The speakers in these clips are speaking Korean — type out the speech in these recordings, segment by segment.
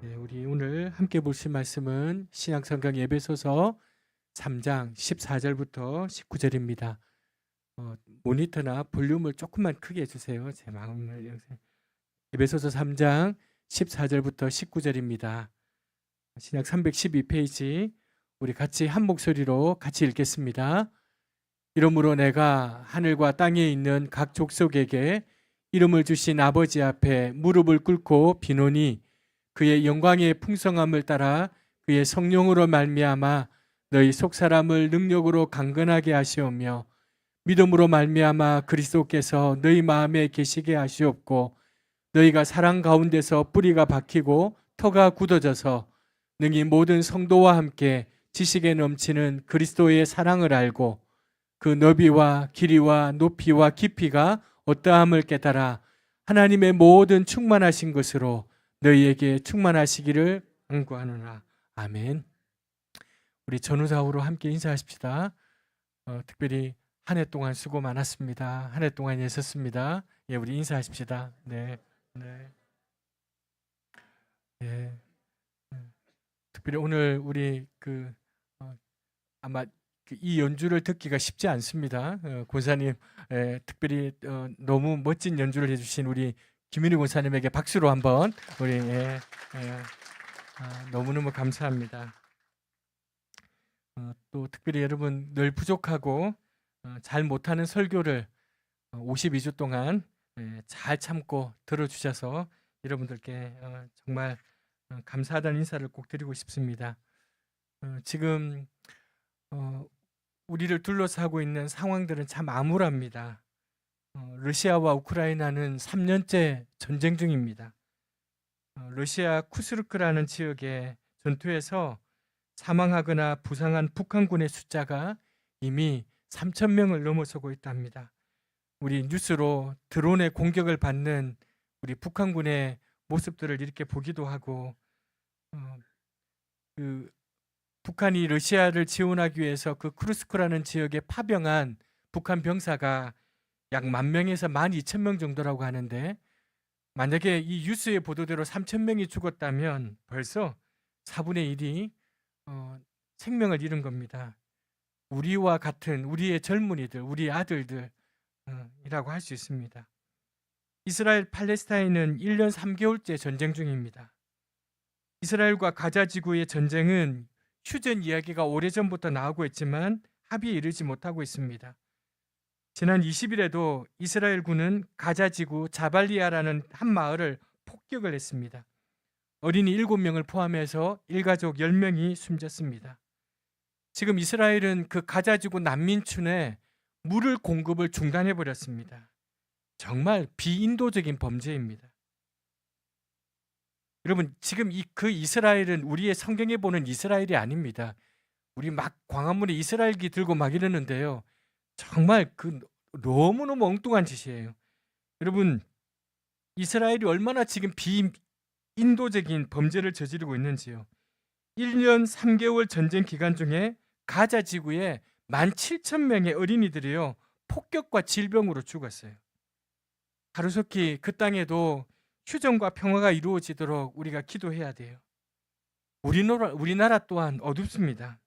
네, 우리 오늘 함께 보실 말씀은 신약성경 에베소서 3장 14절부터 19절입니다. 모니터나 볼륨을 조금만 크게 해주세요. 제 마음을 에베소서 3장 14절부터 19절입니다. 신약 312페이지 우리 같이 한 목소리로 같이 읽겠습니다. 이러므로 내가 하늘과 땅에 있는 각 족속에게 이름을 주신 아버지 앞에 무릎을 꿇고 비노니 그의 영광의 풍성함을 따라 그의 성령으로 말미암아 너희 속사람을 능력으로 강건하게 하시오며 믿음으로 말미암아 그리스도께서 너희 마음에 계시게 하시옵고 너희가 사랑 가운데서 뿌리가 박히고 터가 굳어져서 능히 모든 성도와 함께 지식에 넘치는 그리스도의 사랑을 알고 그 너비와 길이와 높이와 깊이가 어떠함을 깨달아 하나님의 모든 충만하신 것으로 너희에게 충만하시기를 간구하노라. 아멘. 우리 전우사우로 함께 인사하십시다. 특별히 한 해 동안 수고 많았습니다. 한 해 동안 애썼습니다. 예, 우리 인사하십시다. 네, 네, 예. 특별히 오늘 우리 아마 이 연주를 듣기가 쉽지 않습니다. 권사님, 특별히 너무 멋진 연주를 해주신 우리 김윤희 권사님에게 박수로 한번 우리 너무너무 감사합니다. 또 특별히 여러분 늘 부족하고 잘 못하는 설교를 52주 동안 잘 참고 들어주셔서 여러분들께 정말 감사하다는 인사를 꼭 드리고 싶습니다. 지금 우리를 둘러싸고 있는 상황들은 참 암울합니다. 러시아와 우크라이나는 3년째 전쟁 중입니다. 러시아 쿠스르크라는 지역의 전투에서 사망하거나 부상한 북한군의 숫자가 이미 3,000명을 넘어서고 있답니다. 우리 뉴스로 드론의 공격을 받는 우리 북한군의 모습들을 이렇게 보기도 하고 북한이 러시아를 지원하기 위해서 그 쿠르스크라는 지역에 파병한 북한 병사가 약 10,000명에서 12,000명 정도라고 하는데 만약에 이 뉴스의 보도대로 3,000명이 죽었다면 벌써 4분의 1이 생명을 잃은 겁니다. 우리와 같은 우리의 젊은이들, 우리 아들들 이라고 할 수 있습니다. 이스라엘 팔레스타인은 1년 3개월째 전쟁 중입니다. 이스라엘과 가자 지구의 전쟁은 휴전 이야기가 오래전부터 나오고 있지만 합의에 이르지 못하고 있습니다. 지난 20일에도 이스라엘군은 가자 지구 자발리아라는 한 마을을 폭격을 했습니다. 어린이 7명을 포함해서 일가족 10명이 숨졌습니다. 지금 이스라엘은 그 가자 지구 난민촌에 물을 공급을 중단해 버렸습니다. 정말 비인도적인 범죄입니다. 여러분, 지금 그 이스라엘은 우리의 성경에 보는 이스라엘이 아닙니다. 우리 막 광화문에 이스라엘기 들고 막 이러는데요. 정말 너무너무 엉뚱한 짓이에요. 여러분, 이스라엘이 얼마나 지금 비인도적인 범죄를 저지르고 있는지요. 1년 3개월 전쟁 기간 중에 가자 지구에 17,000명의 어린이들이요. 폭격과 질병으로 죽었어요. 하루속히 그 땅에도 휴전과 평화가 이루어지도록 우리가 기도해야 돼요. 우리나라 또한 어둡습니다.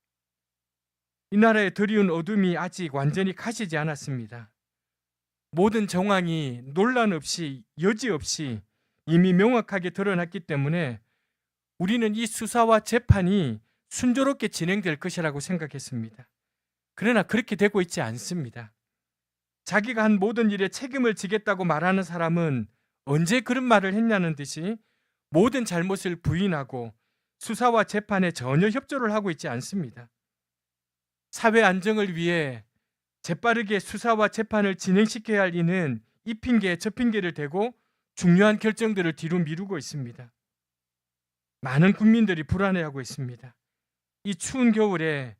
이 나라의 드리운 어둠이 아직 완전히 가시지 않았습니다. 모든 정황이 논란 없이 여지 없이 이미 명확하게 드러났기 때문에 우리는 이 수사와 재판이 순조롭게 진행될 것이라고 생각했습니다. 그러나 그렇게 되고 있지 않습니다. 자기가 한 모든 일에 책임을 지겠다고 말하는 사람은 언제 그런 말을 했냐는 듯이 모든 잘못을 부인하고 수사와 재판에 전혀 협조를 하고 있지 않습니다. 사회 안정을 위해 재빠르게 수사와 재판을 진행시켜야 할 이는 이 핑계 저 핑계를 대고 중요한 결정들을 뒤로 미루고 있습니다. 많은 국민들이 불안해하고 있습니다. 이 추운 겨울에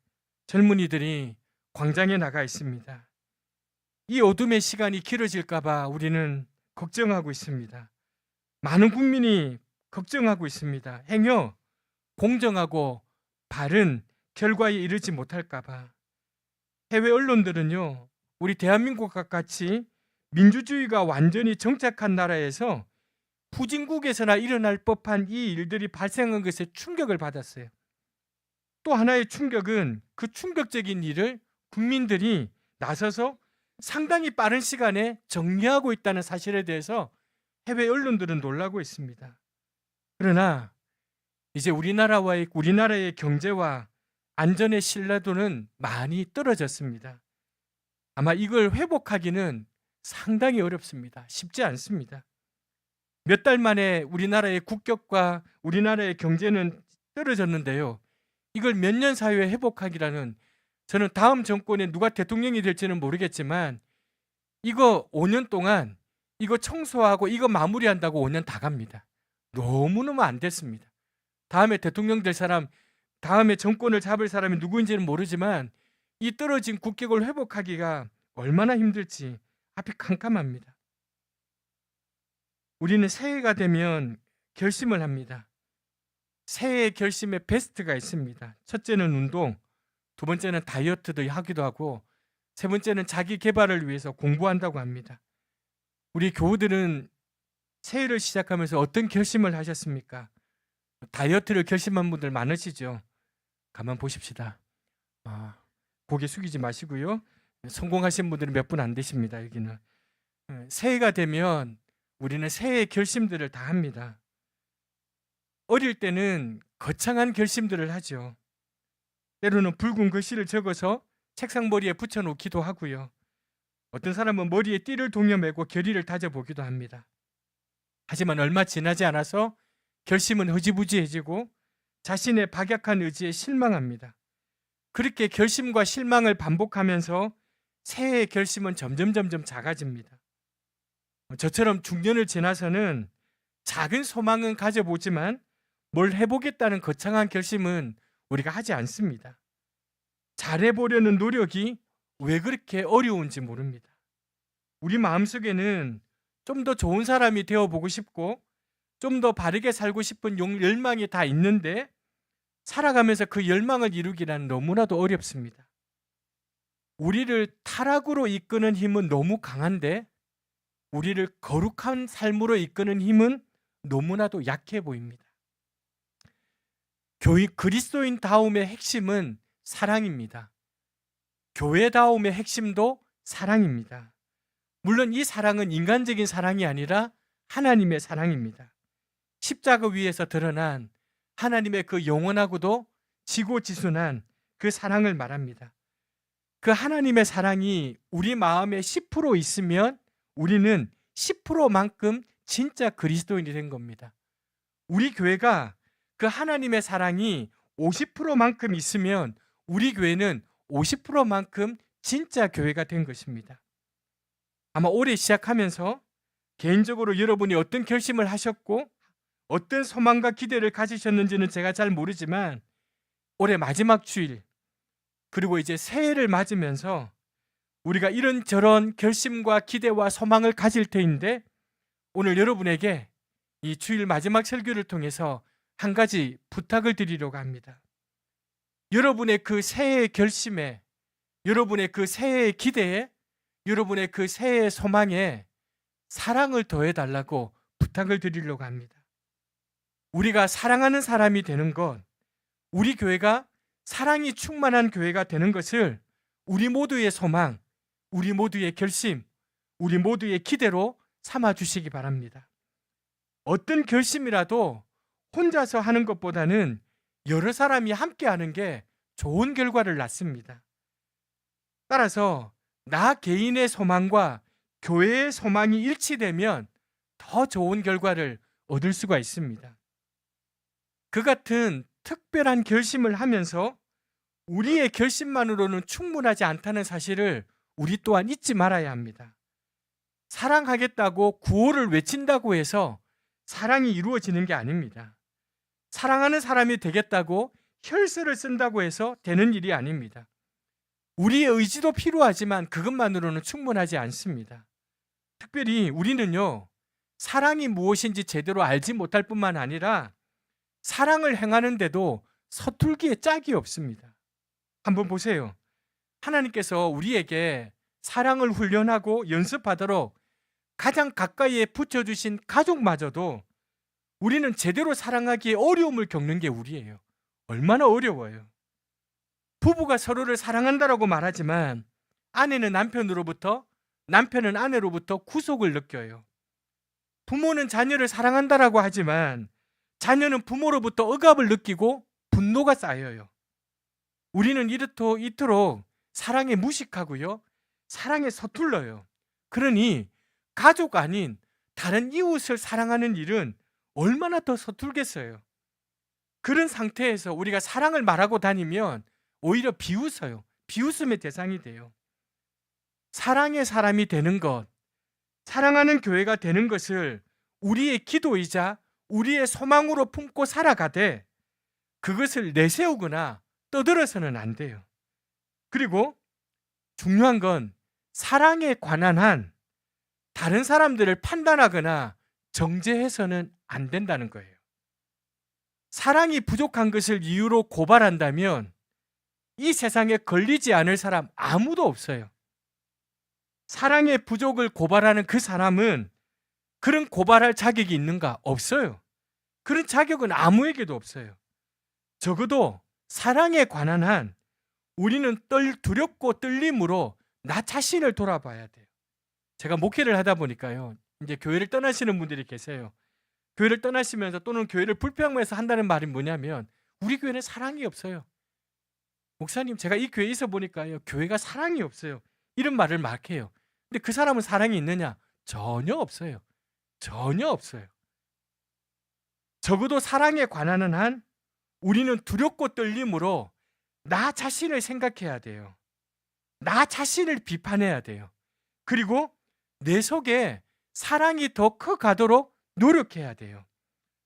젊은이들이 광장에 나가 있습니다. 이 어둠의 시간이 길어질까 봐 우리는 걱정하고 있습니다. 많은 국민이 걱정하고 있습니다. 행여 공정하고 바른 결과에 이르지 못할까 봐. 해외 언론들은요, 우리 대한민국과 같이 민주주의가 완전히 정착한 나라에서 후진국에서나 일어날 법한 이 일들이 발생한 것에 충격을 받았어요. 또 하나의 충격은 그 충격적인 일을 국민들이 나서서 상당히 빠른 시간에 정리하고 있다는 사실에 대해서 해외 언론들은 놀라고 있습니다. 그러나 이제 우리나라의 경제와 안전의 신뢰도는 많이 떨어졌습니다. 아마 이걸 회복하기는 상당히 어렵습니다. 쉽지 않습니다. 몇 달 만에 우리나라의 국격과 우리나라의 경제는 떨어졌는데요. 이걸 몇 년 사이에 회복하기라는, 저는 다음 정권에 누가 대통령이 될지는 모르겠지만 이거 5년 동안 이거 청소하고 이거 마무리한다고 5년 다 갑니다. 너무너무 안 됐습니다. 다음에 대통령 될 사람, 다음에 정권을 잡을 사람이 누구인지는 모르지만 이 떨어진 국격을 회복하기가 얼마나 힘들지 앞이 캄캄합니다. 우리는 새해가 되면 결심을 합니다. 새해 결심에 베스트가 있습니다. 첫째는 운동, 두 번째는 다이어트도 하기도 하고, 세 번째는 자기 개발을 위해서 공부한다고 합니다. 우리 교우들은 새해를 시작하면서 어떤 결심을 하셨습니까? 다이어트를 결심한 분들 많으시죠? 가만 보십시다. 고개 숙이지 마시고요. 성공하신 분들은 몇 분 안 되십니다. 여기는. 새해가 되면 우리는 새해의 결심들을 다 합니다. 어릴 때는 거창한 결심들을 하죠. 때로는 붉은 글씨를 적어서 책상 머리에 붙여놓기도 하고요. 어떤 사람은 머리에 띠를 동여매고 결의를 다져보기도 합니다. 하지만 얼마 지나지 않아서 결심은 흐지부지해지고 자신의 박약한 의지에 실망합니다. 그렇게 결심과 실망을 반복하면서 새해의 결심은 점점 작아집니다. 저처럼 중년을 지나서는 작은 소망은 가져보지만 뭘 해보겠다는 거창한 결심은 우리가 하지 않습니다. 잘해보려는 노력이 왜 그렇게 어려운지 모릅니다. 우리 마음속에는 좀 더 좋은 사람이 되어보고 싶고 좀 더 바르게 살고 싶은 열망이 다 있는데 살아가면서 그 열망을 이루기란 너무나도 어렵습니다. 우리를 타락으로 이끄는 힘은 너무 강한데 우리를 거룩한 삶으로 이끄는 힘은 너무나도 약해 보입니다. 그리스도인다움의 핵심은 사랑입니다. 교회다움의 핵심도 사랑입니다. 물론 이 사랑은 인간적인 사랑이 아니라 하나님의 사랑입니다. 십자가 위에서 드러난 하나님의 그 영원하고도 지고지순한 그 사랑을 말합니다. 그 하나님의 사랑이 우리 마음에 10% 있으면 우리는 10%만큼 진짜 그리스도인이 된 겁니다. 우리 교회가 그 하나님의 사랑이 50%만큼 있으면 우리 교회는 50%만큼 진짜 교회가 된 것입니다. 아마 올해 시작하면서 개인적으로 여러분이 어떤 결심을 하셨고 어떤 소망과 기대를 가지셨는지는 제가 잘 모르지만 올해 마지막 주일 그리고 이제 새해를 맞으면서 우리가 이런저런 결심과 기대와 소망을 가질 테인데 오늘 여러분에게 이 주일 마지막 설교를 통해서 한 가지 부탁을 드리려고 합니다. 여러분의 그 새해의 결심에, 여러분의 그 새해의 기대에, 여러분의 그 새해의 소망에 사랑을 더해달라고 부탁을 드리려고 합니다. 우리가 사랑하는 사람이 되는 것, 우리 교회가 사랑이 충만한 교회가 되는 것을 우리 모두의 소망, 우리 모두의 결심, 우리 모두의 기대로 삼아주시기 바랍니다. 어떤 결심이라도 혼자서 하는 것보다는 여러 사람이 함께 하는 게 좋은 결과를 낳습니다. 따라서 나 개인의 소망과 교회의 소망이 일치되면 더 좋은 결과를 얻을 수가 있습니다. 그 같은 특별한 결심을 하면서 우리의 결심만으로는 충분하지 않다는 사실을 우리 또한 잊지 말아야 합니다. 사랑하겠다고 구호를 외친다고 해서 사랑이 이루어지는 게 아닙니다. 사랑하는 사람이 되겠다고 혈서를 쓴다고 해서 되는 일이 아닙니다. 우리의 의지도 필요하지만 그것만으로는 충분하지 않습니다. 특별히 우리는요, 사랑이 무엇인지 제대로 알지 못할 뿐만 아니라 사랑을 행하는데도 서툴기에 짝이 없습니다. 한번 보세요. 하나님께서 우리에게 사랑을 훈련하고 연습하도록 가장 가까이에 붙여주신 가족마저도 우리는 제대로 사랑하기에 어려움을 겪는 게 우리예요. 얼마나 어려워요. 부부가 서로를 사랑한다라고 말하지만 아내는 남편으로부터, 남편은 아내로부터 구속을 느껴요. 부모는 자녀를 사랑한다라고 하지만 자녀는 부모로부터 억압을 느끼고 분노가 쌓여요. 우리는 이토록 사랑에 무식하고요, 사랑에 서툴러요. 그러니 가족 아닌 다른 이웃을 사랑하는 일은 얼마나 더 서툴겠어요. 그런 상태에서 우리가 사랑을 말하고 다니면 오히려 비웃어요. 비웃음의 대상이 돼요. 사랑의 사람이 되는 것, 사랑하는 교회가 되는 것을 우리의 기도이자 우리의 소망으로 품고 살아가되 그것을 내세우거나 떠들어서는 안 돼요. 그리고 중요한 건 사랑에 관한 한 다른 사람들을 판단하거나 정죄해서는 안 된다는 거예요. 사랑이 부족한 것을 이유로 고발한다면 이 세상에 걸리지 않을 사람 아무도 없어요. 사랑의 부족을 고발하는 그 사람은 그런 고발할 자격이 있는가? 없어요. 그런 자격은 아무에게도 없어요. 적어도 사랑에 관한 한 우리는 두렵고 떨림으로 나 자신을 돌아봐야 돼요. 제가 목회를 하다 보니까요, 이제 교회를 떠나시는 분들이 계세요. 교회를 떠나시면서 또는 교회를 불평해서 한다는 말이 뭐냐면 우리 교회는 사랑이 없어요. 목사님, 제가 이 교회에 있어 보니까요, 교회가 사랑이 없어요. 이런 말을 막 해요. 근데 그 사람은 사랑이 있느냐? 전혀 없어요. 전혀 없어요. 적어도 사랑에 관한 한 우리는 두렵고 떨림으로 나 자신을 생각해야 돼요. 나 자신을 비판해야 돼요. 그리고 내 속에 사랑이 더 커 가도록 노력해야 돼요.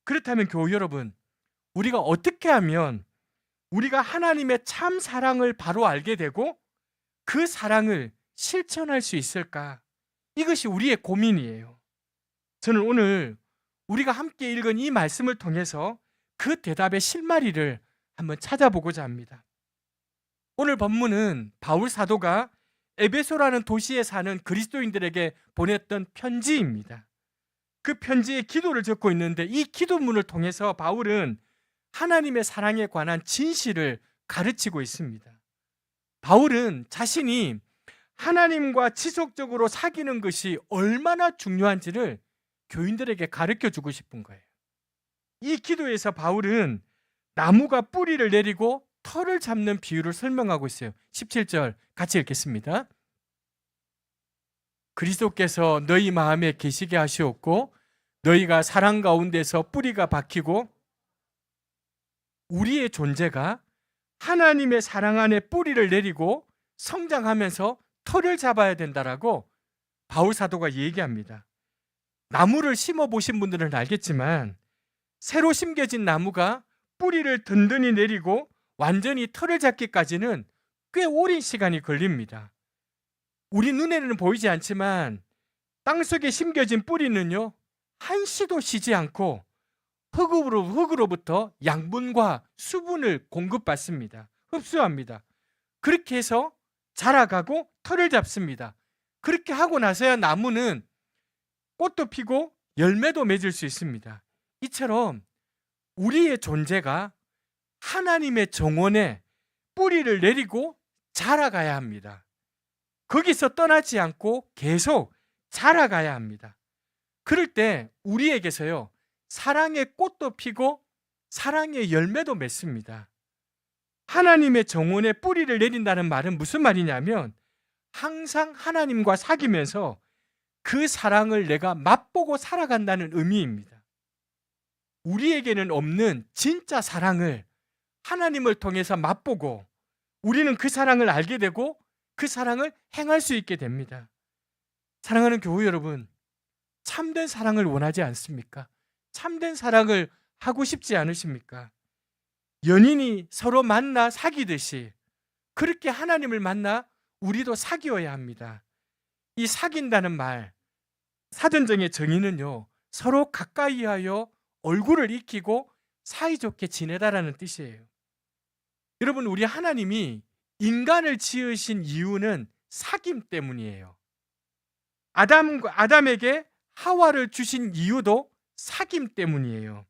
그렇다면 교우 여러분, 우리가 어떻게 하면 우리가 하나님의 참 사랑을 바로 알게 되고 그 사랑을 실천할 수 있을까? 이것이 우리의 고민이에요. 저는 오늘 우리가 함께 읽은 이 말씀을 통해서 그 대답의 실마리를 한번 찾아보고자 합니다. 오늘 본문은 바울 사도가 에베소라는 도시에 사는 그리스도인들에게 보냈던 편지입니다. 그 편지에 기도를 적고 있는데 이 기도문을 통해서 바울은 하나님의 사랑에 관한 진실을 가르치고 있습니다. 바울은 자신이 하나님과 지속적으로 사귀는 것이 얼마나 중요한지를 교인들에게 가르쳐 주고 싶은 거예요. 이 기도에서 바울은 나무가 뿌리를 내리고 털을 잡는 비유를 설명하고 있어요. 17절 같이 읽겠습니다. 그리스도께서 너희 마음에 계시게 하시었고 너희가 사랑 가운데서 뿌리가 박히고 우리의 존재가 하나님의 사랑 안에 뿌리를 내리고 성장하면서 털을 잡아야 된다라고 바울 사도가 얘기합니다. 나무를 심어 보신 분들은 알겠지만 새로 심겨진 나무가 뿌리를 든든히 내리고 완전히 털을 잡기까지는 꽤 오랜 시간이 걸립니다. 우리 눈에는 보이지 않지만 땅속에 심겨진 뿌리는요, 한시도 쉬지 않고 흙으로부터 양분과 수분을 공급받습니다. 흡수합니다. 그렇게 해서 자라가고 털을 잡습니다. 그렇게 하고 나서야 나무는 꽃도 피고 열매도 맺을 수 있습니다. 이처럼 우리의 존재가 하나님의 정원에 뿌리를 내리고 자라가야 합니다. 거기서 떠나지 않고 계속 자라가야 합니다. 그럴 때 우리에게서요, 사랑의 꽃도 피고 사랑의 열매도 맺습니다. 하나님의 정원에 뿌리를 내린다는 말은 무슨 말이냐면 항상 하나님과 사귀면서 그 사랑을 내가 맛보고 살아간다는 의미입니다. 우리에게는 없는 진짜 사랑을 하나님을 통해서 맛보고 우리는 그 사랑을 알게 되고 그 사랑을 행할 수 있게 됩니다. 사랑하는 교우 여러분, 참된 사랑을 원하지 않습니까? 참된 사랑을 하고 싶지 않으십니까? 연인이 서로 만나 사귀듯이 그렇게 하나님을 만나 우리도 사귀어야 합니다. 이 사귄다는 말, 사전정의 정의는요, 서로 가까이 하여 얼굴을 익히고 사이좋게 지내다라는 뜻이에요. 여러분, 우리 하나님이 인간을 지으신 이유는 사귐 때문이에요. 아담에게 하와를 주신 이유도 사귐 때문이에요.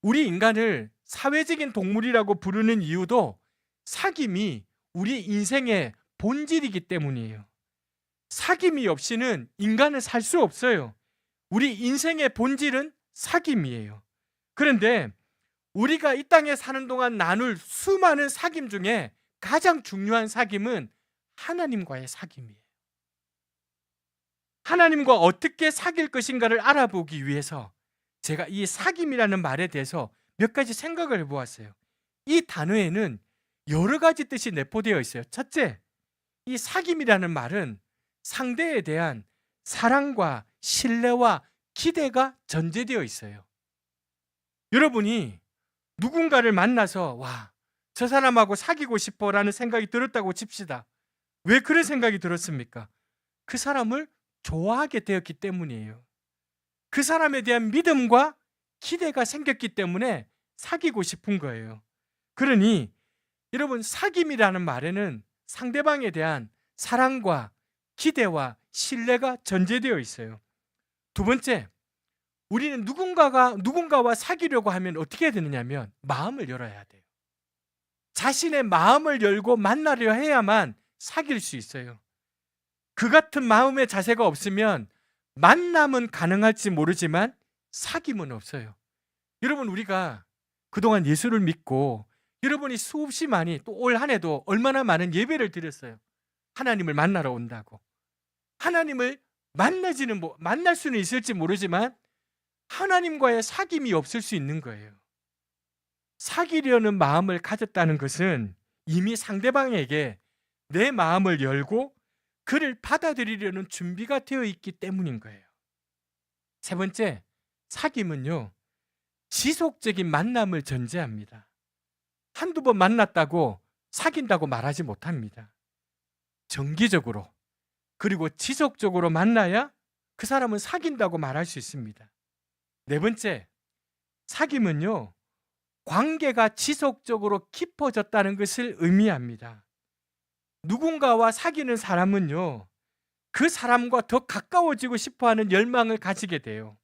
우리 인간을 사회적인 동물이라고 부르는 이유도 사귐이 우리 인생의 본질이기 때문이에요. 사귐이 없이는 인간은 살 수 없어요. 우리 인생의 본질은 사귐이에요. 그런데 우리가 이 땅에 사는 동안 나눌 수많은 사귐 중에 가장 중요한 사귐은 하나님과의 사귐이에요. 하나님과 어떻게 사귈 것인가를 알아보기 위해서 제가 이 사귐이라는 말에 대해서 몇 가지 생각을 해보았어요. 이 단어에는 여러 가지 뜻이 내포되어 있어요. 첫째, 이 사귐이라는 말은 상대에 대한 사랑과 신뢰와 기대가 전제되어 있어요. 여러분이 누군가를 만나서 와, 저 사람하고 사귀고 싶어라는 생각이 들었다고 칩시다. 왜 그런 생각이 들었습니까? 그 사람을 좋아하게 되었기 때문이에요. 그 사람에 대한 믿음과 기대가 생겼기 때문에 사귀고 싶은 거예요. 그러니 여러분, 사귐이라는 말에는 상대방에 대한 사랑과 기대와 신뢰가 전제되어 있어요. 두 번째, 우리는 누군가와 사귀려고 하면 어떻게 해야 되느냐면 마음을 열어야 돼요. 자신의 마음을 열고 만나려 해야만 사귈 수 있어요. 그 같은 마음의 자세가 없으면 만남은 가능할지 모르지만 사귐은 없어요. 여러분, 우리가 그동안 예수를 믿고 여러분이 수없이 많이 또 올 한 해도 얼마나 많은 예배를 드렸어요. 하나님을 만나러 온다고. 하나님을 만날 수는 있을지 모르지만 하나님과의 사귐이 없을 수 있는 거예요. 사귀려는 마음을 가졌다는 것은 이미 상대방에게 내 마음을 열고 그를 받아들이려는 준비가 되어 있기 때문인 거예요. 세 번째, 사귐은요, 지속적인 만남을 전제합니다. 한두 번 만났다고 사귄다고 말하지 못합니다. 정기적으로 그리고 지속적으로 만나야 그 사람은 사귄다고 말할 수 있습니다. 네 번째, 사귐은요, 관계가 지속적으로 깊어졌다는 것을 의미합니다. 누군가와 사귀는 사람은요, 그 사람과 더 가까워지고 싶어하는 열망을 가지게 돼요.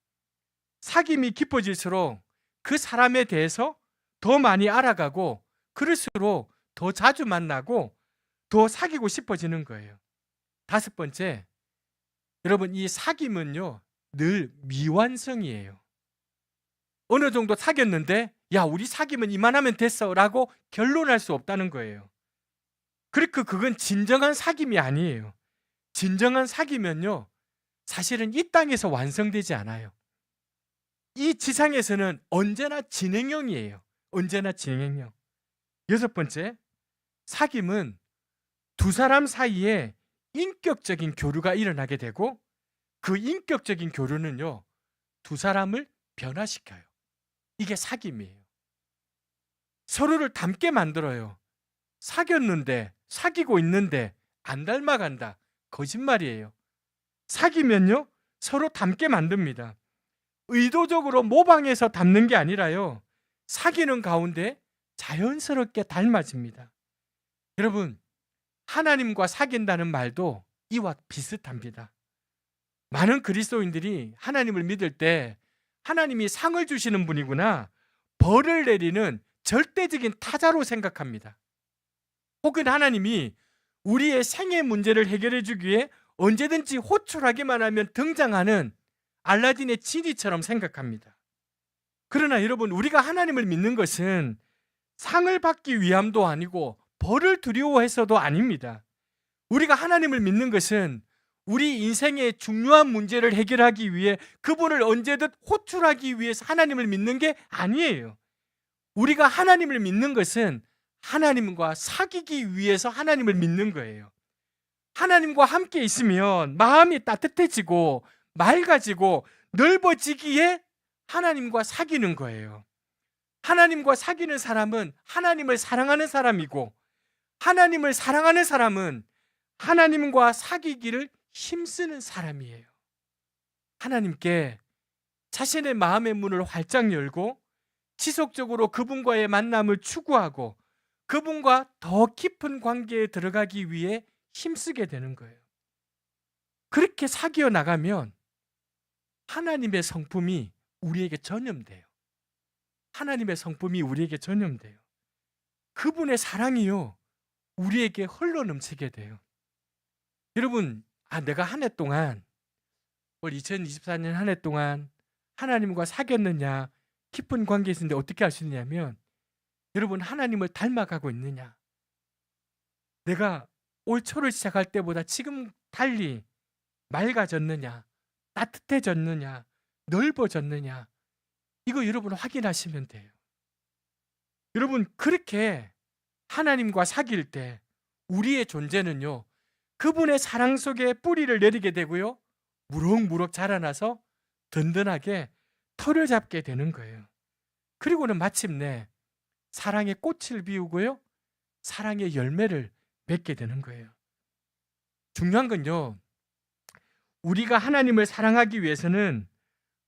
사귐이 깊어질수록 그 사람에 대해서 더 많이 알아가고 그럴수록 더 자주 만나고 더 사귀고 싶어지는 거예요. 다섯 번째, 여러분, 이 사귐은요, 늘 미완성이에요. 어느 정도 사귀었는데 야, 우리 사귀면 이만하면 됐어 라고 결론할 수 없다는 거예요. 그러니까 그건 진정한 사귐이 아니에요. 진정한 사귐은요, 사실은 이 땅에서 완성되지 않아요. 이 지상에서는 언제나 진행형이에요. 언제나 진행형. 여섯 번째, 사귐은 두 사람 사이에 인격적인 교류가 일어나게 되고 그 인격적인 교류는요, 두 사람을 변화시켜요. 이게 사귐이에요. 서로를 닮게 만들어요. 사귀고 있는데 안 닮아간다. 거짓말이에요. 사귀면요, 서로 닮게 만듭니다. 의도적으로 모방해서 닮는 게 아니라요, 사귀는 가운데 자연스럽게 닮아집니다. 여러분, 하나님과 사귄다는 말도 이와 비슷합니다. 많은 그리스도인들이 하나님을 믿을 때 하나님이 상을 주시는 분이구나, 벌을 내리는 절대적인 타자로 생각합니다. 혹은 하나님이 우리의 생애 문제를 해결해 주기 위해 언제든지 호출하기만 하면 등장하는 알라딘의 지니처럼 생각합니다. 그러나 여러분, 우리가 하나님을 믿는 것은 상을 받기 위함도 아니고 벌을 두려워해서도 아닙니다. 우리가 하나님을 믿는 것은 우리 인생의 중요한 문제를 해결하기 위해 그분을 언제든 호출하기 위해서 하나님을 믿는 게 아니에요. 우리가 하나님을 믿는 것은 하나님과 사귀기 위해서 하나님을 믿는 거예요. 하나님과 함께 있으면 마음이 따뜻해지고 맑아지고 넓어지기에 하나님과 사귀는 거예요. 하나님과 사귀는 사람은 하나님을 사랑하는 사람이고, 하나님을 사랑하는 사람은 하나님과 사귀기를 힘쓰는 사람이에요. 하나님께 자신의 마음의 문을 활짝 열고 지속적으로 그분과의 만남을 추구하고 그분과 더 깊은 관계에 들어가기 위해 힘쓰게 되는 거예요. 그렇게 사귀어 나가면 하나님의 성품이 우리에게 전염돼요. 하나님의 성품이 우리에게 전염돼요. 그분의 사랑이요, 우리에게 흘러 넘치게 돼요. 여러분, 내가 한 해 동안, 올 2024년 한 해 동안 하나님과 사귀었느냐, 깊은 관계에 있는데 어떻게 알 수 있냐면, 여러분, 하나님을 닮아가고 있느냐. 내가 올 초를 시작할 때보다 지금 달리 맑아졌느냐, 따뜻해졌느냐, 넓어졌느냐, 이거 여러분 확인하시면 돼요. 여러분, 그렇게 하나님과 사귈 때 우리의 존재는요, 그분의 사랑 속에 뿌리를 내리게 되고요, 무럭무럭 자라나서 든든하게 털을 잡게 되는 거예요. 그리고는 마침내 사랑의 꽃을 피우고요, 사랑의 열매를 맺게 되는 거예요. 중요한 건요, 우리가 하나님을 사랑하기 위해서는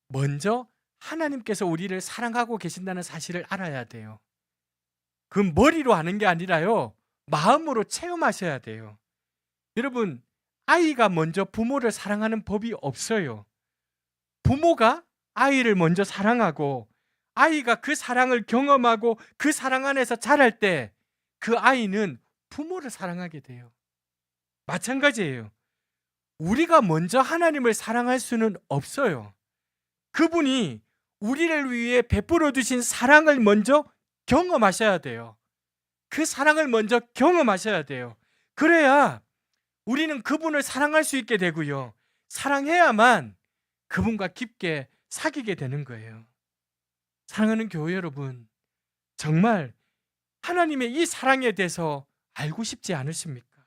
먼저 하나님께서 우리를 사랑하고 계신다는 사실을 알아야 돼요. 그 머리로 아는 게 아니라요, 마음으로 체험하셔야 돼요. 여러분, 아이가 먼저 부모를 사랑하는 법이 없어요. 부모가 아이를 먼저 사랑하고 아이가 그 사랑을 경험하고 그 사랑 안에서 자랄 때 그 아이는 부모를 사랑하게 돼요. 마찬가지예요. 우리가 먼저 하나님을 사랑할 수는 없어요. 그분이 우리를 위해 베풀어 주신 사랑을 먼저 경험하셔야 돼요. 그 사랑을 먼저 경험하셔야 돼요. 그래야 우리는 그분을 사랑할 수 있게 되고요, 사랑해야만 그분과 깊게 사귀게 되는 거예요. 사랑하는 교회 여러분, 정말 하나님의 이 사랑에 대해서 알고 싶지 않으십니까?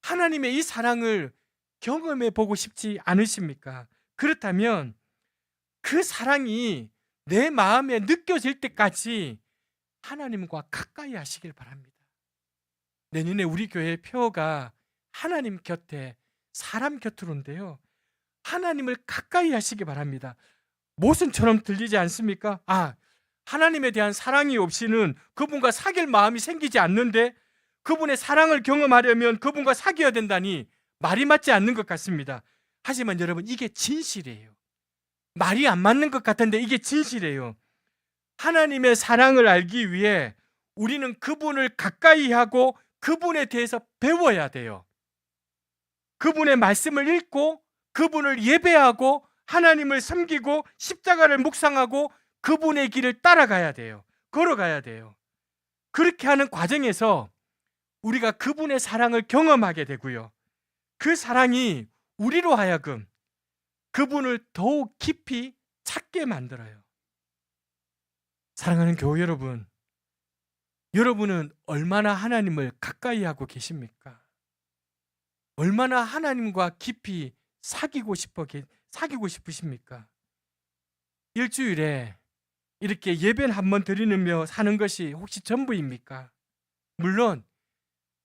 하나님의 이 사랑을 경험해 보고 싶지 않으십니까? 그렇다면 그 사랑이 내 마음에 느껴질 때까지 하나님과 가까이 하시길 바랍니다. 내년에 우리 교회의 표어가 하나님 곁에 사람 곁으로인데요, 하나님을 가까이 하시기 바랍니다. 모순처럼 들리지 않습니까? 하나님에 대한 사랑이 없이는 그분과 사귈 마음이 생기지 않는데, 그분의 사랑을 경험하려면 그분과 사귀어야 된다니 말이 맞지 않는 것 같습니다. 하지만 여러분, 이게 진실이에요. 말이 안 맞는 것 같은데 이게 진실이에요. 하나님의 사랑을 알기 위해 우리는 그분을 가까이 하고 그분에 대해서 배워야 돼요. 그분의 말씀을 읽고 그분을 예배하고 하나님을 섬기고 십자가를 묵상하고 그분의 길을 따라가야 돼요. 걸어가야 돼요. 그렇게 하는 과정에서 우리가 그분의 사랑을 경험하게 되고요, 그 사랑이 우리로 하여금 그분을 더욱 깊이 찾게 만들어요. 사랑하는 교회 여러분, 여러분은 얼마나 하나님을 가까이 하고 계십니까? 얼마나 하나님과 깊이 사귀고 싶으십니까? 일주일에 이렇게 예배를 한번 드리며 사는 것이 혹시 전부입니까? 물론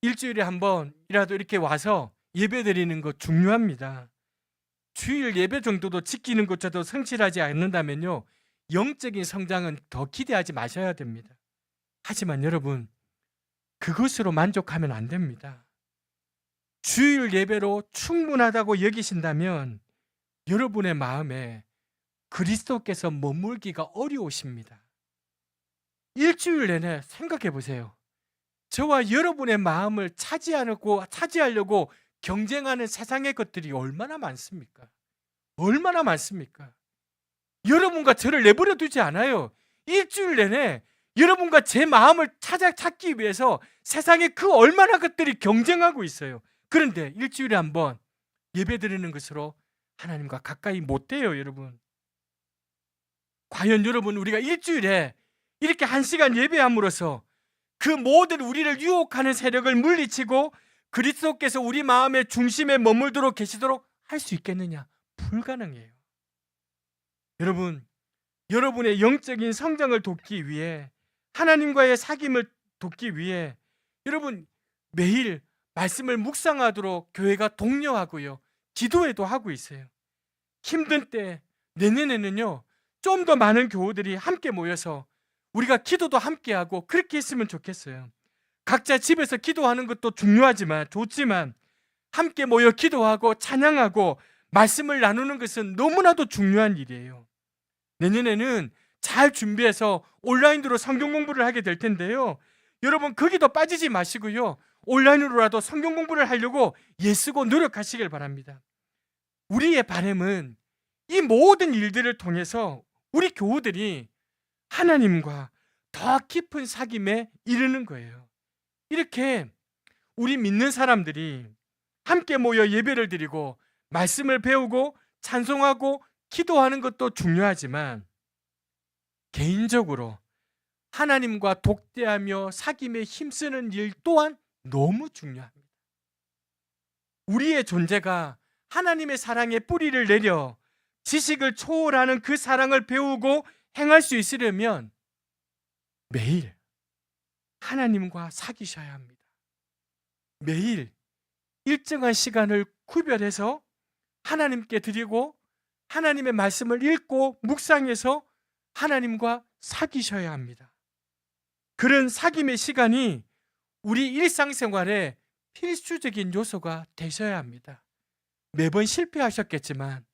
일주일에 한 번이라도 이렇게 와서 예배 드리는 거 중요합니다. 주일 예배 정도도 지키는 것조차도 성실하지 않는다면요, 영적인 성장은 더 기대하지 마셔야 됩니다. 하지만 여러분, 그것으로 만족하면 안 됩니다. 주일 예배로 충분하다고 여기신다면 여러분의 마음에 그리스도께서 머물기가 어려우십니다. 일주일 내내 생각해 보세요. 저와 여러분의 마음을 차지하려고 경쟁하는 세상의 것들이 얼마나 많습니까? 얼마나 많습니까? 여러분과 저를 내버려 두지 않아요. 일주일 내내 여러분과 제 마음을 찾기 위해서 세상에 그 얼마나 것들이 경쟁하고 있어요. 그런데 일주일에 한 번 예배 드리는 것으로 하나님과 가까이 못 돼요, 여러분. 과연 여러분, 우리가 일주일에 이렇게 1시간 예배함으로써 그 모든 우리를 유혹하는 세력을 물리치고 그리스도께서 우리 마음의 중심에 머물도록 계시도록 할 수 있겠느냐? 불가능해요. 여러분, 여러분의 영적인 성장을 돕기 위해, 하나님과의 사귐을 돕기 위해 여러분 매일 말씀을 묵상하도록 교회가 독려하고요, 기도회도 하고 있어요. 힘든 때 내년에는요, 좀 더 많은 교우들이 함께 모여서 우리가 기도도 함께 하고 그렇게 했으면 좋겠어요. 각자 집에서 기도하는 것도 좋지만 함께 모여 기도하고 찬양하고 말씀을 나누는 것은 너무나도 중요한 일이에요. 내년에는 잘 준비해서 온라인으로 성경 공부를 하게 될 텐데요. 여러분 거기도 빠지지 마시고요. 온라인으로라도 성경 공부를 하려고 애쓰고 노력하시길 바랍니다. 우리의 바람은 이 모든 일들을 통해서 우리 교우들이 하나님과 더 깊은 사귐에 이르는 거예요. 이렇게 우리 믿는 사람들이 함께 모여 예배를 드리고 말씀을 배우고 찬송하고 기도하는 것도 중요하지만 개인적으로 하나님과 독대하며 사귐에 힘쓰는 일 또한 너무 중요합니다. 우리의 존재가 하나님의 사랑에 뿌리를 내려 지식을 초월하는 그 사랑을 배우고 행할 수 있으려면 매일 하나님과 사귀셔야 합니다. 매일 일정한 시간을 구별해서 하나님께 드리고 하나님의 말씀을 읽고 묵상해서 하나님과 사귀셔야 합니다. 그런 사귐의 시간이 우리 일상생활에 필수적인 요소가 되셔야 합니다. 매번 실패하셨겠지만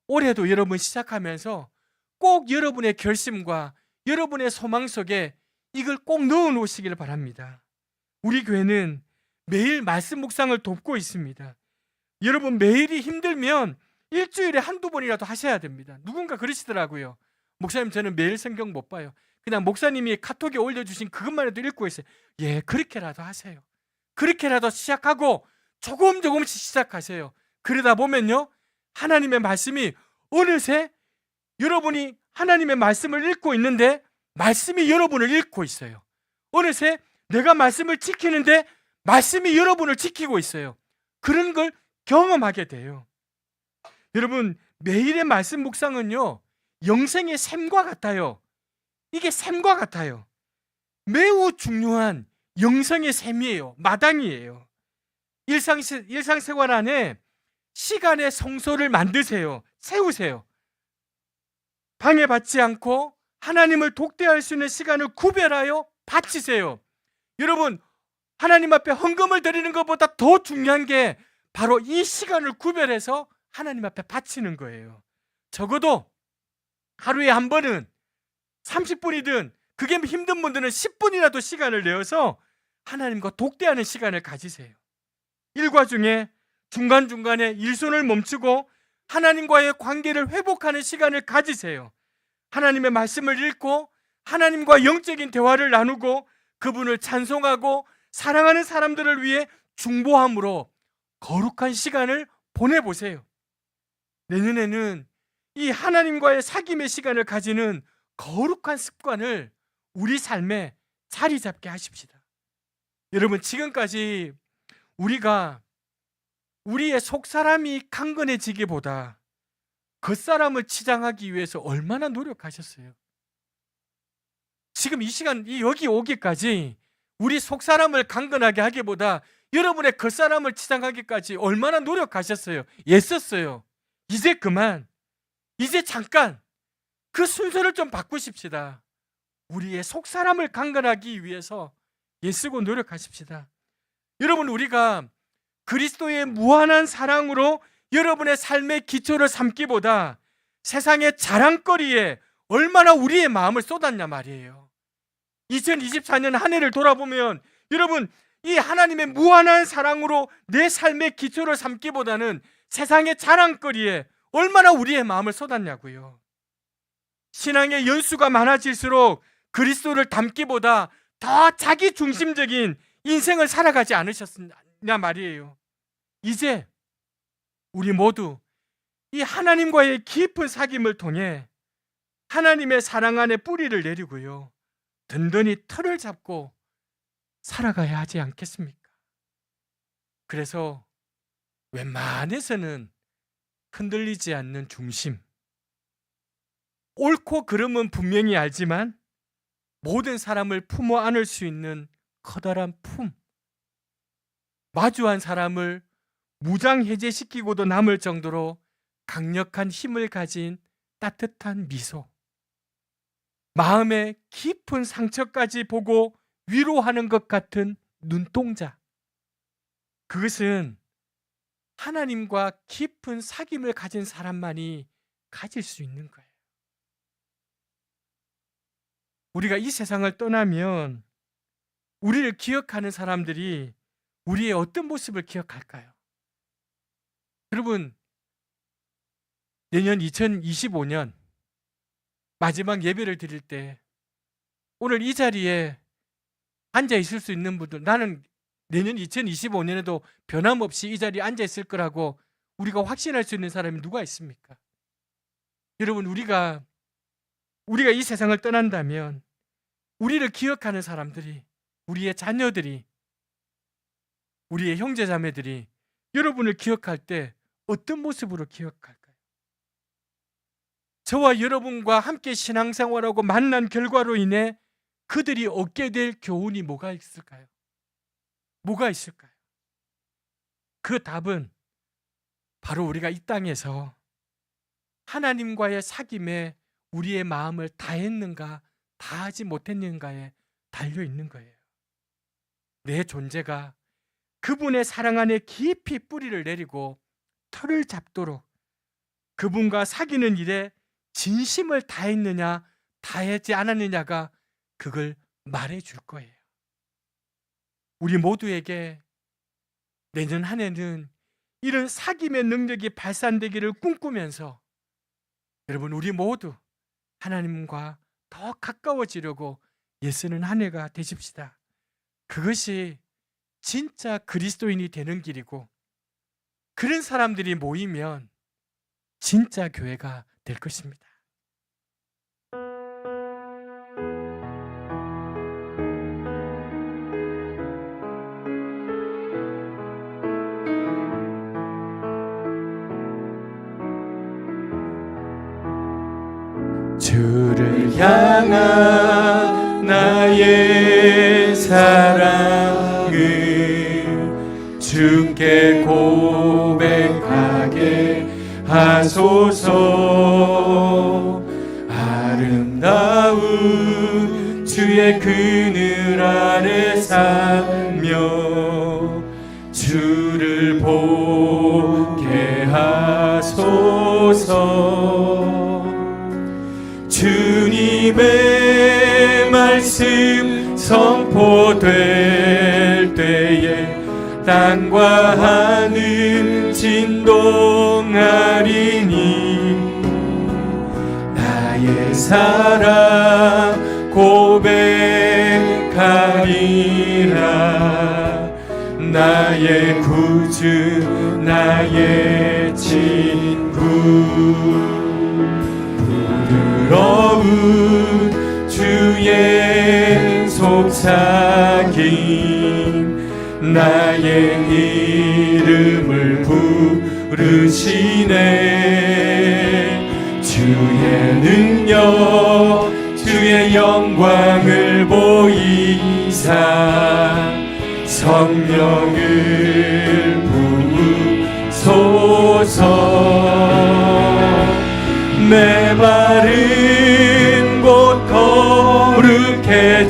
올해도 여러분 시작하면서 꼭 여러분의 결심과 여러분의 소망 속에 이걸 꼭 넣어 놓으시길 바랍니다. 우리 교회는 매일 말씀 묵상을 돕고 있습니다. 여러분 매일이 힘들면 일주일에 한두 번이라도 하셔야 됩니다. 누군가 그러시더라고요. 목사님 저는 매일 성경 못 봐요. 그냥 목사님이 카톡에 올려주신 그것만 해도 읽고 있어요. 예, 그렇게라도 하세요. 그렇게라도 시작하고 조금씩 시작하세요. 그러다 보면요 하나님의 말씀이 어느새 여러분이 하나님의 말씀을 읽고 있는데 말씀이 여러분을 읽고 있어요. 어느새 내가 말씀을 지키는데 말씀이 여러분을 지키고 있어요. 그런 걸 경험하게 돼요. 여러분 매일의 말씀 묵상은요 영생의 샘과 같아요. 이게 샘과 같아요. 매우 중요한 영성의 샘이에요. 마당이에요. 일상생활 안에 시간의 성소를 만드세요. 세우세요. 방해받지 않고 하나님을 독대할 수 있는 시간을 구별하여 바치세요. 여러분 하나님 앞에 헌금을 드리는 것보다 더 중요한 게 바로 이 시간을 구별해서 하나님 앞에 바치는 거예요. 적어도 하루에 한 번은 30분이든 그게 힘든 분들은 10분이라도 시간을 내어서 하나님과 독대하는 시간을 가지세요. 일과 중에 중간중간에 일손을 멈추고 하나님과의 관계를 회복하는 시간을 가지세요. 하나님의 말씀을 읽고 하나님과 영적인 대화를 나누고 그분을 찬송하고 사랑하는 사람들을 위해 중보함으로 거룩한 시간을 보내보세요. 내년에는 이 하나님과의 사귐의 시간을 가지는 거룩한 습관을 우리 삶에 자리 잡게 하십시다. 여러분 지금까지 우리가 우리의 속사람이 강건해지기보다 겉사람을 치장하기 위해서 얼마나 노력하셨어요? 지금 이 시간 여기 오기까지 우리 속사람을 강건하게 하기보다 여러분의 겉사람을 치장하기까지 얼마나 노력하셨어요? 애썼어요. 이제 그만, 이제 잠깐 그 순서를 좀 바꾸십시다. 우리의 속사람을 강건하기 위해서 애쓰고 노력하십시다. 여러분 우리가 그리스도의 무한한 사랑으로 여러분의 삶의 기초를 삼기보다 세상의 자랑거리에 얼마나 우리의 마음을 쏟았냐 말이에요. 2024년 한 해를 돌아보면 여러분 이 하나님의 무한한 사랑으로 내 삶의 기초를 삼기보다는 세상의 자랑거리에 얼마나 우리의 마음을 쏟았냐고요. 신앙의 연수가 많아질수록 그리스도를 닮기보다 더 자기 중심적인 인생을 살아가지 않으셨냐 말이에요. 이제 우리 모두 이 하나님과의 깊은 사귐을 통해 하나님의 사랑 안에 뿌리를 내리고요 든든히 틀을 잡고 살아가야 하지 않겠습니까? 그래서 웬만해서는 흔들리지 않는 중심, 옳고 그름은 분명히 알지만 모든 사람을 품어 안을 수 있는 커다란 품, 마주한 사람을 무장해제시키고도 남을 정도로 강력한 힘을 가진 따뜻한 미소, 마음의 깊은 상처까지 보고 위로하는 것 같은 눈동자, 그것은 하나님과 깊은 사귐을 가진 사람만이 가질 수 있는 거예요. 우리가 이 세상을 떠나면 우리를 기억하는 사람들이 우리의 어떤 모습을 기억할까요? 여러분, 내년 2025년 마지막 예배를 드릴 때 오늘 이 자리에 앉아 있을 수 있는 분들, 나는 내년 2025년에도 변함없이 이 자리에 앉아 있을 거라고 우리가 확신할 수 있는 사람이 누가 있습니까? 여러분, 우리가 이 세상을 떠난다면 우리를 기억하는 사람들이, 우리의 자녀들이, 우리의 형제자매들이 여러분을 기억할 때 어떤 모습으로 기억할까요? 저와 여러분과 함께 신앙생활하고 만난 결과로 인해 그들이 얻게 될 교훈이 뭐가 있을까요? 뭐가 있을까요? 그 답은 바로 우리가 이 땅에서 하나님과의 사귐에 우리의 마음을 다했는가 다하지 못했는가에 달려 있는 거예요. 내 존재가 그분의 사랑 안에 깊이 뿌리를 내리고 털을 잡도록 그분과 사귀는 일에 진심을 다했느냐 다하지 않았느냐가 그걸 말해줄 거예요. 우리 모두에게 내년 한 해는 이런 사귐의 능력이 발산되기를 꿈꾸면서 여러분, 우리 모두 하나님과 더 가까워지려고 애쓰는 한 해가 되십시다. 그것이 진짜 그리스도인이 되는 길이고, 그런 사람들이 모이면 진짜 교회가 될 것입니다. 주를 향한 나의 사랑을 주께 고백하게 하소서. 아름다운 주의 그늘 아래 살며 주를 보게 하소서. 주님의 말씀 선포될 때에 땅과 하늘 진동하리니 나의 사랑 고백하리라. 나의 구주 나의 친구 부드러운 주의 속삭임 나의 이름을 부르시네. 주의 능력 주의 영광을 보이사 성령을 부으소서. 내 발은 곧 거룩해지도록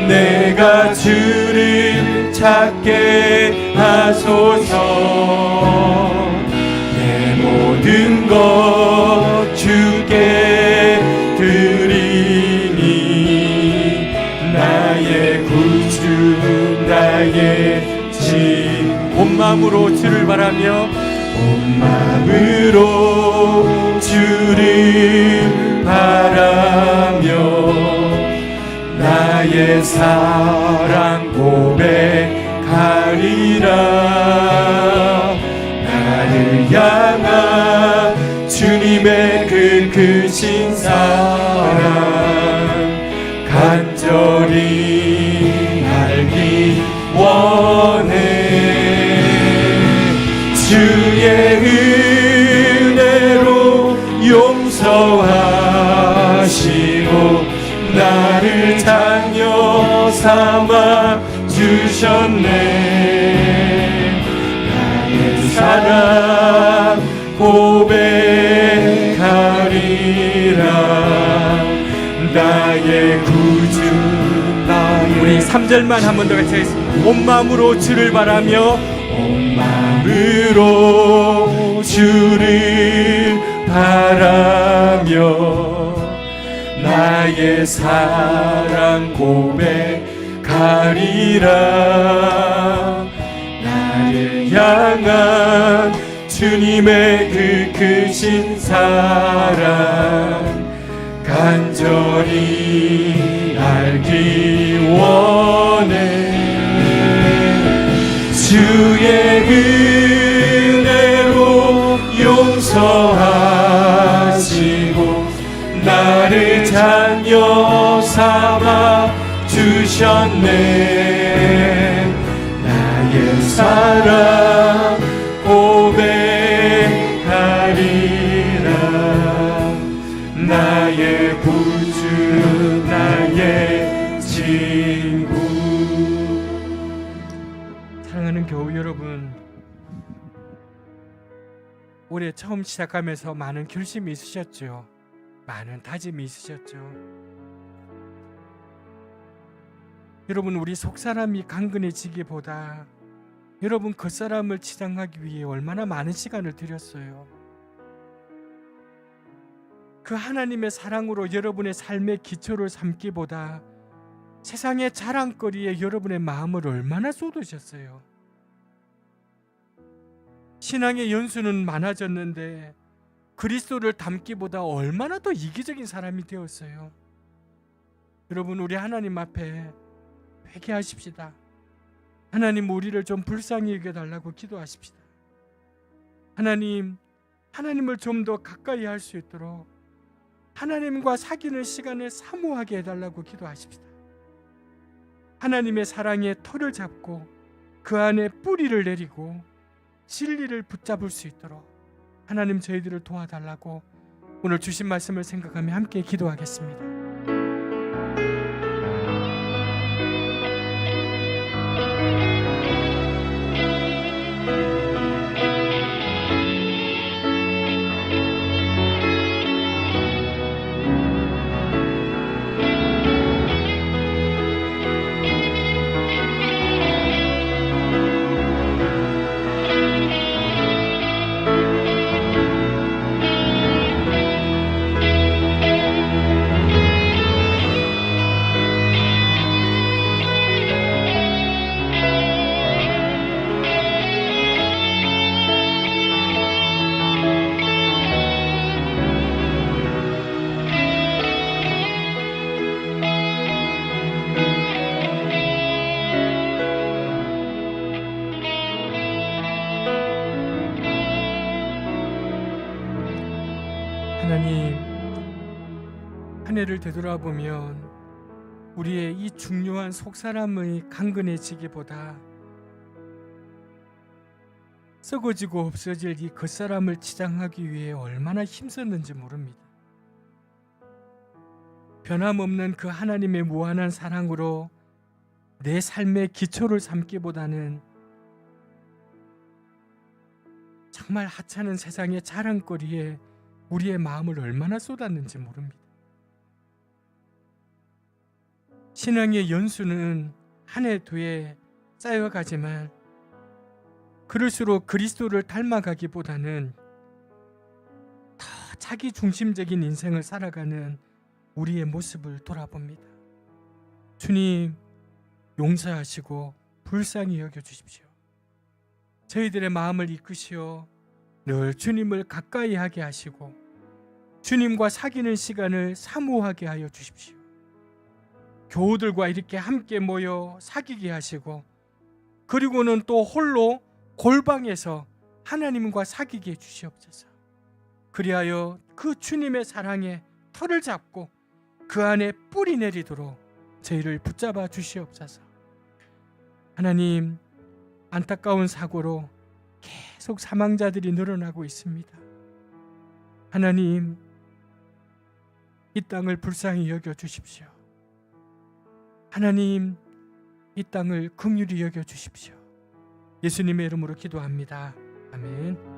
내가 주를 찾게 하소서. 내 모든 것 주께 드리니 나의 구주 나의 진. 온 마음으로 주를 바라며 온 마음으로 주를 바라며 나의 사랑 고백하리라. 나를 향한 주님의 그 크신 사랑 간절히 알기 원해. 주의 은혜로 용서하시고 나를 자녀 삼아 주셨네. 나의 사랑 고백하리라. 나의 구주 나의. 우리 3절만 한 번 더 같이 하겠습니다. 온 마음으로 주를 바라며 온 마음으로 주를 바라며 나의 사랑 고백하리라. 나를 향한 주님의 그 크신 사랑 간절히 알기 원해. 주의 은혜로 용서하시고 나를 자녀 삼아 주셨네. 나의 사랑 고백하리라. 나의 구주 나의 친구. 사랑하는 교우 여러분, 올해 처음 시작하면서 많은 결심이 있으셨죠. 많은 다짐이 있으셨죠. 여러분, 우리 속사람이 강건해지기보다 여러분 겉사람을 치장하기 위해 얼마나 많은 시간을 들였어요. 그 하나님의 사랑으로 여러분의 삶의 기초를 삼기보다 세상의 자랑거리에 여러분의 마음을 얼마나 쏟으셨어요. 신앙의 연수는 많아졌는데 그리스도를 닮기보다 얼마나 더 이기적인 사람이 되었어요. 여러분, 우리 하나님 앞에 회개하십시다. 하나님, 우리를 좀 불쌍히 여겨달라고 기도하십시다. 하나님을 좀 더 가까이 할 수 있도록 하나님과 사귀는 시간을 사모하게 해달라고 기도하십시다. 하나님의 사랑에 털을 잡고 그 안에 뿌리를 내리고 진리를 붙잡을 수 있도록 하나님 저희들을 도와달라고 오늘 주신 말씀을 생각하며 함께 기도하겠습니다. 하나님, 한 해를 되돌아보면 우리의 이 중요한 속사람의 강건해지기보다 썩어지고 없어질 이 겉사람을 치장하기 위해 얼마나 힘썼는지 모릅니다. 변함없는 그 하나님의 무한한 사랑으로 내 삶의 기초를 삼기보다는 정말 하찮은 세상의 자랑거리에 우리의 마음을 얼마나 쏟았는지 모릅니다. 신앙의 연수는 한 해 두 해 쌓여가지만 그럴수록 그리스도를 닮아가기보다는 더 자기 중심적인 인생을 살아가는 우리의 모습을 돌아봅니다. 주님, 용서하시고 불쌍히 여겨주십시오. 저희들의 마음을 이끄시어 늘 주님을 가까이 하게 하시고 주님과 사귀는 시간을 사모하게 하여 주십시오. 교우들과 이렇게 함께 모여 사귀게 하시고 그리고는 또 홀로 골방에서 하나님과 사귀게 해주시옵소서. 그리하여 그 주님의 사랑에 털을 잡고 그 안에 뿌리 내리도록 저희를 붙잡아 주시옵소서. 하나님, 안타까운 사고로 계속 사망자들이 늘어나고 있습니다. 하나님, 이 땅을 불쌍히 여겨 주십시오. 하나님, 이 땅을 긍휼히 여겨 주십시오. 예수님의 이름으로 기도합니다. 아멘.